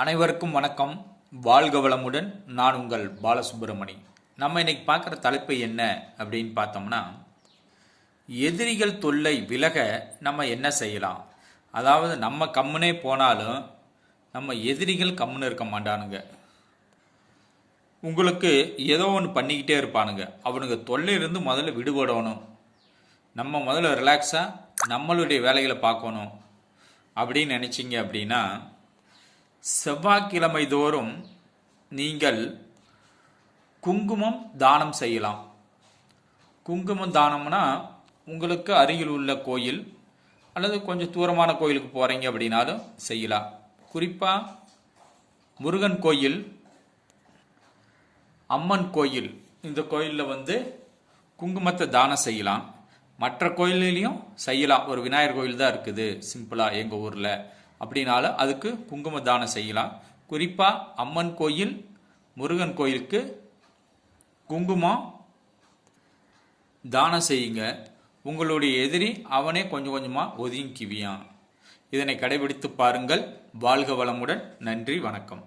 அனைவருக்கும் வணக்கம். வாழ்க வளமுடன். நான் உங்கள் பாலசுப்ரமணி. நம்ம இன்னைக்கு பார்க்குற தலைப்பு என்ன அப்படின்னு பார்த்தோம்னா, எதிரிகள் தொல்லை விலக நம்ம என்ன செய்யலாம். அதாவது நம்ம கம்முனே போனாலும் நம்ம எதிரிகள் கம்முன்னு இருக்க மாட்டானுங்க. உங்களுக்கு ஏதோ ஒன்று பண்ணிக்கிட்டே இருப்பானுங்க. அவனுங்க தொல்லையிலிருந்து முதல்ல விடுபடணும். நம்ம முதல்ல ரிலாக்ஸாக நம்மளுடைய வேலைகளை பார்க்கணும் அப்படின்னு நினச்சிங்க அப்படின்னா, செவ்வாய்க்கிழமை தோறும் நீங்கள் குங்குமம் தானம் செய்யலாம். குங்குமம் தானம்னா உங்களுக்கு அருகில் உள்ள கோயில் அல்லது கொஞ்சம் தூரமான கோயிலுக்கு போகிறீங்க அப்படின்னாலும் செய்யலாம். குறிப்பாக முருகன் கோயில், அம்மன் கோயில், இந்த கோயிலில் குங்குமத்தை தானம் செய்யலாம். மற்ற கோயிலையும் செய்யலாம். ஒரு விநாயகர் கோயில் தான் இருக்குது சிம்பிளாக எங்கள் ஊரில் அப்படின்னாலும் அதுக்கு குங்கும தானம் செய்யலாம். குறிப்பாக அம்மன் கோயில், முருகன் கோயிலுக்கு குங்குமம் தானம் செய்யுங்க. உங்களுடைய எதிரி அவனே கொஞ்சம் கொஞ்சமாக ஒதுங்கிக்குவியான். இதனை கடைபிடித்து பாருங்கள். வாழ்க வளமுடன். நன்றி, வணக்கம்.